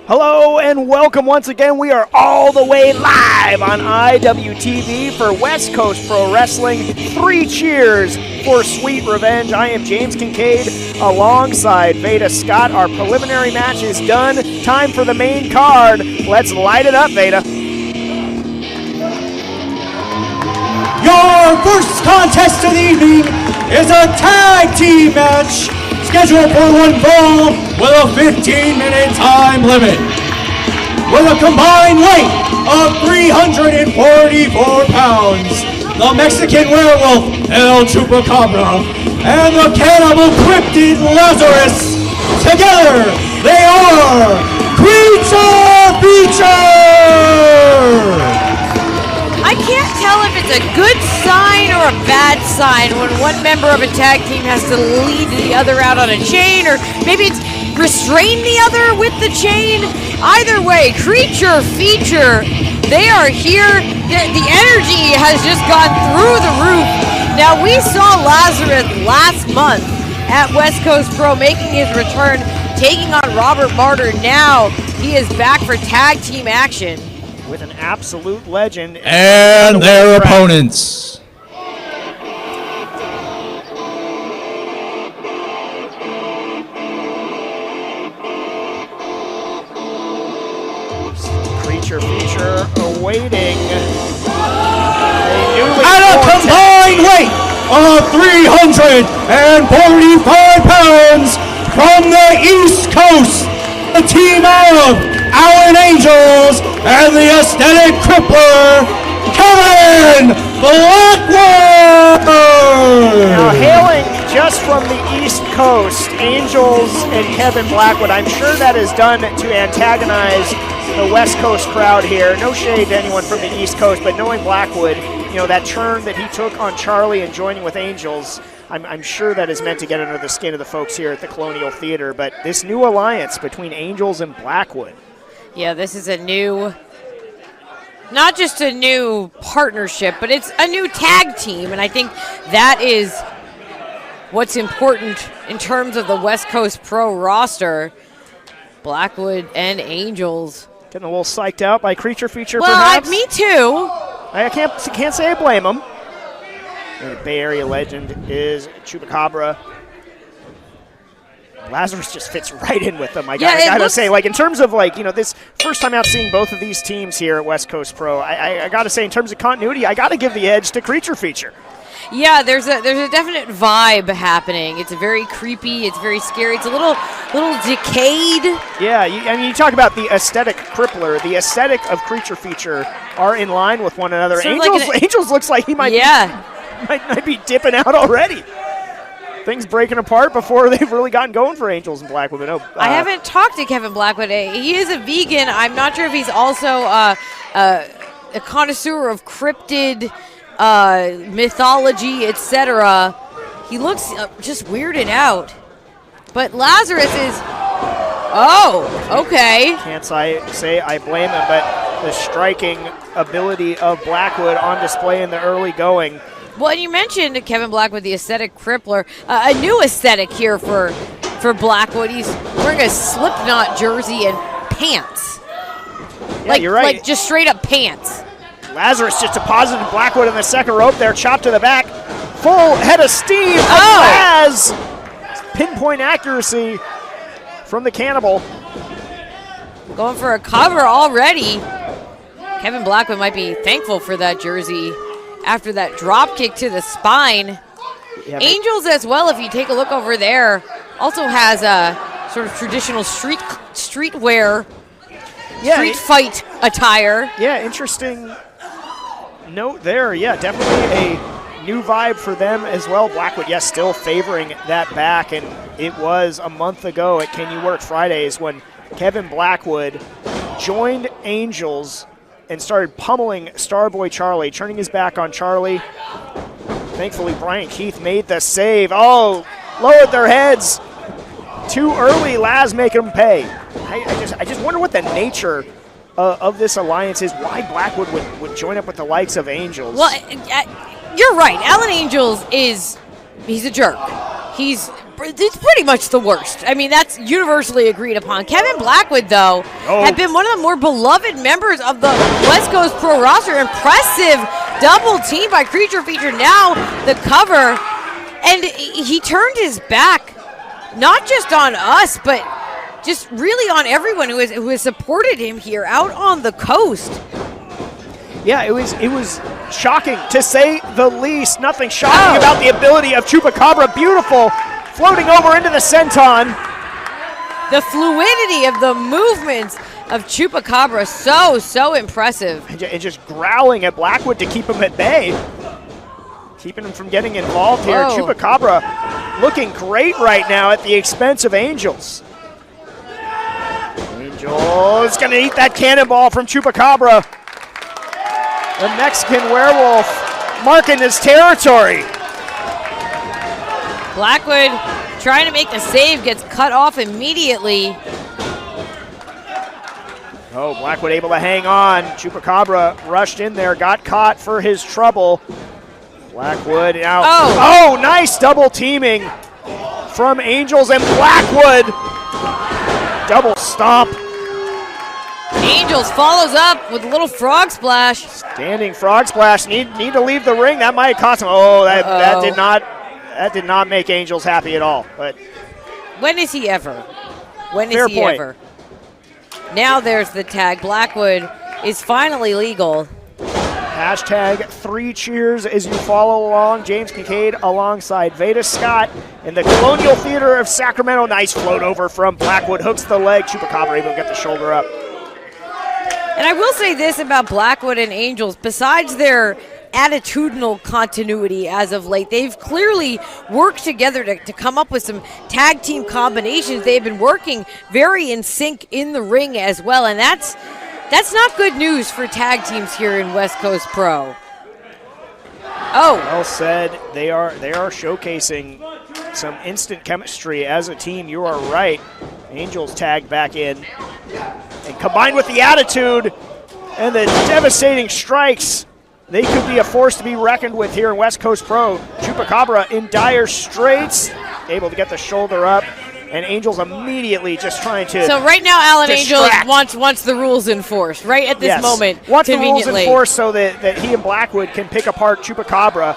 Hello and welcome once again. We are all the way live on IWTV for West Coast Pro Wrestling. 3 cheers for Sweet Revenge. I am James Kincaid alongside Veda Scott. Our preliminary match is done. Time for the main card. Let's light it up, Veda. Your first contest of the evening is a tag team match scheduled for one fall with a 15-minute time limit. With a combined weight of 344 pounds, the Mexican Werewolf, El Chupacabra, and the Cannibal Cryptid Lazarus, together they are Creature Feature! I can't tell if it's a good sign or a bad sign when one member of a tag team has to lead the other out on a chain, or maybe it's restrain the other with the chain. Either way, Creature Feature, they are here. The energy has just gone through the roof. Now, we saw Lazarus last month at West Coast Pro making his return, taking on Robert Martyr. Now, he is back for tag team action With an absolute legend. And their opponents. Creature Feature awaiting. At a combined weight of 345 pounds from the East Coast, the team of Allen Angels and the aesthetic crippler, Kevin Blackwood! Now, hailing just from the East Coast, Angels and Kevin Blackwood. I'm sure that is done to antagonize the West Coast crowd here. No shade to anyone from the East Coast, but knowing Blackwood, you know, that turn that he took on Charlie and joining with Angels, I'm sure that is meant to get under the skin of the folks here at the Colonial Theater. But this new alliance between Angels and Blackwood. Yeah, this is a new, not just a new partnership, but it's a new tag team, and I think that is what's important in terms of the West Coast Pro roster. Blackwood and Angels. Getting a little psyched out by Creature Feature, well, perhaps? Me too. I can't say I blame him. And the Bay Area legend is Chupacabra. Lazarus just fits right in with them. I gotta say, like, in terms of, like, you know, this first time out seeing both of these teams here at West Coast Pro, I gotta say, in terms of continuity, I gotta give the edge to Creature Feature. Yeah, there's a definite vibe happening. It's very creepy. It's very scary. It's a little decayed. Yeah, I mean, you talk about the aesthetic crippler. The aesthetic of Creature Feature are in line with one another. Angels looks like he might be dipping out already. Things breaking apart before they've really gotten going for Angels and Blackwood. No, I haven't talked to Kevin Blackwood. He is a vegan. I'm not sure if he's also a connoisseur of cryptid mythology, etc. He looks just weirded out. But Lazarus is... Oh, okay. Can't say I blame him, but the striking ability of Blackwood on display in the early going. Well, you mentioned Kevin Blackwood, the aesthetic crippler. A new aesthetic here for Blackwood. He's wearing a Slipknot jersey and pants. Yeah, you're right. Like just straight up pants. Lazarus just deposited Blackwood in the second rope there, chopped to the back. Full head of steam from Laz. Pinpoint accuracy from the Cannibal. Going for a cover already. Kevin Blackwood might be thankful for that jersey after that drop kick to the spine. Yeah, Angels as well, if you take a look over there, also has a sort of traditional streetwear, street fight attire. Yeah, interesting note there. Yeah, definitely a new vibe for them as well. Blackwood, yes, still favoring that back, and it was a month ago at Can You Work Fridays when Kevin Blackwood joined Angels and started pummeling Starboy Charlie, turning his back on Charlie. Thankfully, Brian Keith made the save. Oh, lowered their heads too early. Laz making them pay. I just wonder what the nature of this alliance is, why Blackwood would join up with the likes of Angels. Well, you're right. Allen Angels he's a jerk. He's it's pretty much the worst. I mean, that's universally agreed upon. Kevin Blackwood, though, had been one of the more beloved members of the West Coast Pro roster. Impressive double team by Creature Feature. Now the cover, and he turned his back, not just on us, but just really on everyone who has supported him here out on the coast. Yeah, it was shocking, to say the least. Nothing shocking about the ability of Chupacabra. Beautiful, floating over into the senton. The fluidity of the movements of Chupacabra, so impressive. And just growling at Blackwood to keep him at bay. Keeping him from getting involved here. Chupacabra looking great right now at the expense of Angels. Angels gonna eat that cannonball from Chupacabra. The Mexican Werewolf marking his territory. Blackwood trying to make the save, gets cut off immediately. Oh, Blackwood able to hang on. Chupacabra rushed in there, got caught for his trouble. Blackwood now. Oh, nice double teaming from Angels and Blackwood. Double stomp. Angels follows up with a little frog splash. Standing frog splash. Need to leave the ring. That might cost him. Oh, that did not make Angels happy at all. But when is he ever? When is he ever? Now there's the tag. Blackwood is finally legal. Hashtag 3 cheers as you follow along. James Kincaid alongside Veda Scott in the Colonial Theater of Sacramento. Nice float over from Blackwood. Hooks the leg. Chupacabra able to get the shoulder up. And I will say this about Blackwood and Angels. Besides their attitudinal continuity as of late, they've clearly worked together to come up with some tag team combinations. They've been working very in sync in the ring as well, and that's not good news for tag teams here in West Coast Pro. Oh, well said. They are showcasing some instant chemistry as a team. You are right. Angels tagged back in, and combined with the attitude and the devastating strikes, they could be a force to be reckoned with here in West Coast Pro. Chupacabra in dire straits, able to get the shoulder up, and Angels immediately just trying to. So right now, Alan Angels wants the rules enforced right at this moment. Wants the rules enforced so that he and Blackwood can pick apart Chupacabra.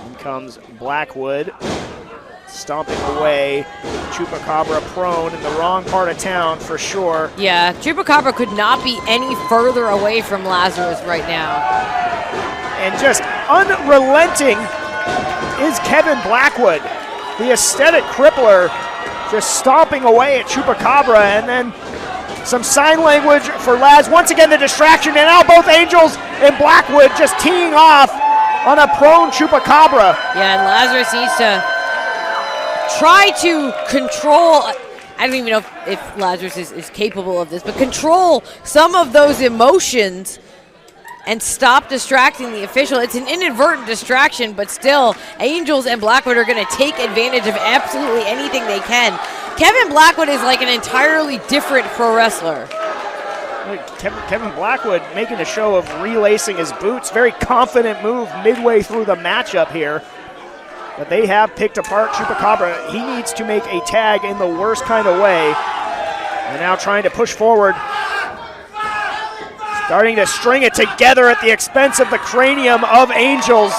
In comes Blackwood, stomping away. Chupacabra prone in the wrong part of town for sure. Yeah, Chupacabra could not be any further away from Lazarus right now. And just unrelenting is Kevin Blackwood, the aesthetic crippler, just stomping away at Chupacabra, and then some sign language for Laz. Once again, the distraction, and now both Angels and Blackwood just teeing off on a prone Chupacabra. Yeah, and Lazarus needs to try to control, I don't even know if Lazarus is capable of this, but control some of those emotions and stop distracting the official. It's an inadvertent distraction, but still, Angels and Blackwood are going to take advantage of absolutely anything they can. Kevin Blackwood is like an entirely different pro wrestler. Kevin Blackwood making a show of relacing his boots. Very confident move midway through the matchup here. But they have picked apart Chupacabra. He needs to make a tag in the worst kind of way. And now trying to push forward. Starting to string it together at the expense of the cranium of Angels.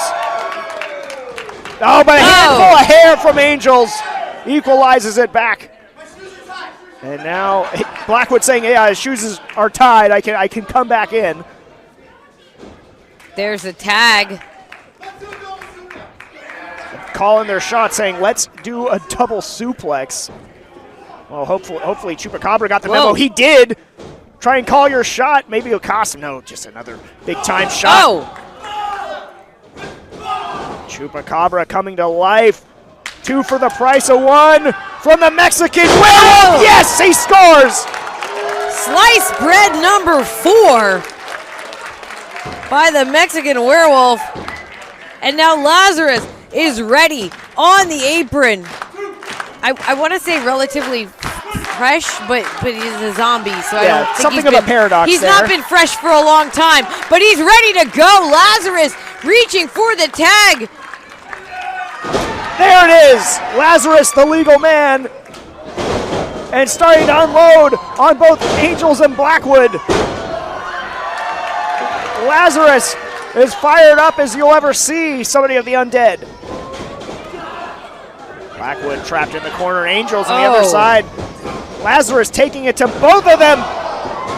Oh, but a handful of hair from Angels equalizes it back. And now Blackwood saying, yeah, his shoes are tied. I can come back in. There's a tag. Calling their shot, saying, let's do a double suplex. Well, hopefully Chupacabra got the memo. He did. Try and call your shot. Maybe it'll cost him. No, just another big-time shot. Chupacabra coming to life. 2 for the price of 1 from the Mexican Werewolf. Yes, he scores. Slice bread number 4 by the Mexican Werewolf. And now Lazarus is ready on the apron. I want to say relatively fresh, but he's a zombie, so I don't think something of a paradox. He's not been fresh for a long time, but he's ready to go. Lazarus reaching for the tag. There it is. Lazarus, the legal man, and starting to unload on both Angels and Blackwood. Lazarus is fired up as you'll ever see somebody of the undead. Blackwood trapped in the corner, Angels on the other side. Lazarus taking it to both of them,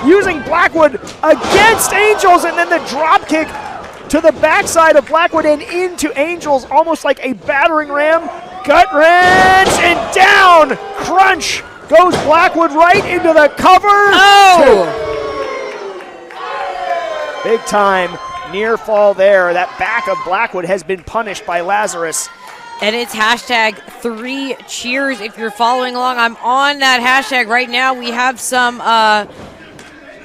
using Blackwood against Angels, and then the drop kick to the backside of Blackwood and into Angels, almost like a battering ram. Gut wrench and down. Crunch goes Blackwood right into the cover. Oh! Big time near fall there. That back of Blackwood has been punished by Lazarus. And it's hashtag 3 cheers if you're following along. I'm on that hashtag right now. We have some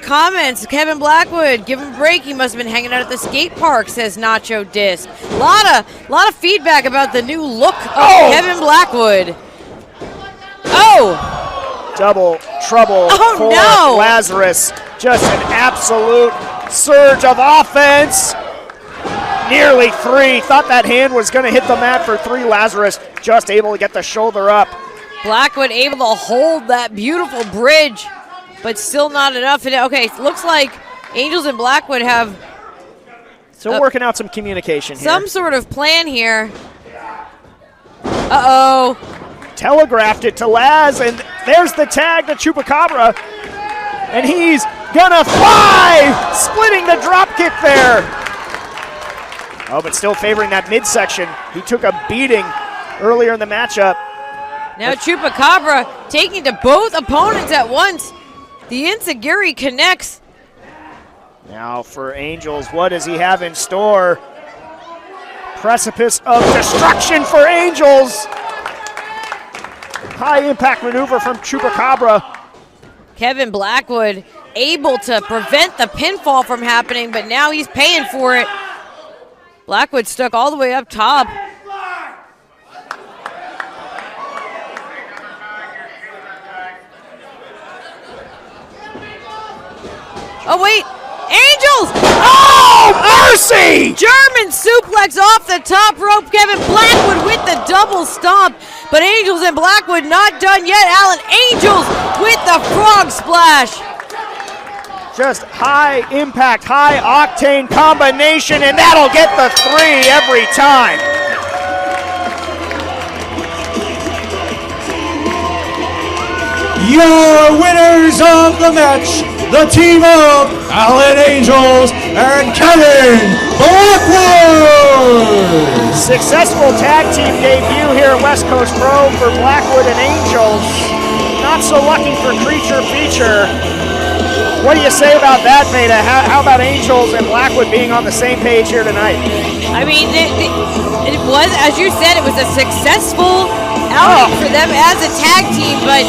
comments. Kevin Blackwood, give him a break. He must have been hanging out at the skate park, says Nacho Disc. Lot of feedback about the new look of Kevin Blackwood. Oh! Double trouble for Lazarus. Just an absolute surge of offense. Nearly 3. Thought that hand was going to hit the mat for 3. Lazarus just able to get the shoulder up. Blackwood able to hold that beautiful bridge, but still not enough. Okay, looks like Angels and Blackwood have still working out some communication here. Some sort of plan here. Uh-oh. Telegraphed it to Laz, and there's the tag to Chupacabra. And he's gonna fly! Splitting the drop kick there. Oh, but still favoring that midsection. He took a beating earlier in the matchup. Now Chupacabra taking to both opponents at once. The Enziguri connects. Now for Angels, what does he have in store? Precipice of destruction for Angels. High impact maneuver from Chupacabra. Kevin Blackwood able to prevent the pinfall from happening, but now he's paying for it. Blackwood stuck all the way up top. Oh, wait. Angels! Oh, mercy! German suplex off the top rope. Kevin Blackwood with the double stomp. But Angels and Blackwood not done yet. Alan Angels with the frog splash. Just high impact, high octane combination, and that'll get the 3 every time. Your winners of the match, the team of Alan Angels and Kevin Blackwood. Successful tag team debut here at West Coast Pro for Blackwood and Angels. Not so lucky for Creature Feature. What do you say about that, Veda? How about Angels and Blackwood being on the same page here tonight? I mean, it was, as you said, it was a successful outing for them as a tag team, but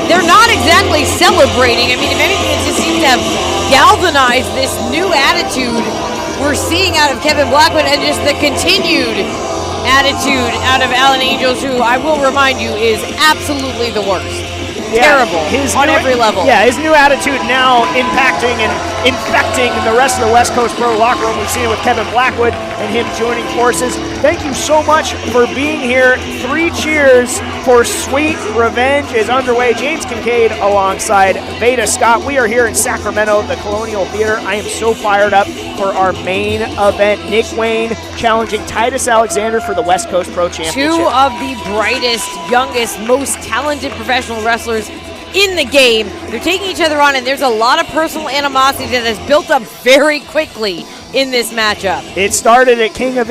they're not exactly celebrating. I mean, if anything, it just seems to have galvanized this new attitude we're seeing out of Kevin Blackwood and just the continued attitude out of Alan Angels, who I will remind you is absolutely the worst. Terrible on every level. Yeah, his new attitude now impacting and infecting the rest of the West Coast Pro locker room. We've seen it with Kevin Blackwood and him joining forces. Thank you so much for being here. 3 cheers for Sweet Revenge is underway. James Kincaid alongside Veda Scott. We are here in Sacramento, the Colonial Theater. I am so fired up for our main event. Nick Wayne challenging Titus Alexander for the West Coast Pro Championship. 2 of the brightest, youngest, most talented professional wrestlers in the game. They're taking each other on, and there's a lot of personal animosity that has built up very quickly in this matchup. It started at King of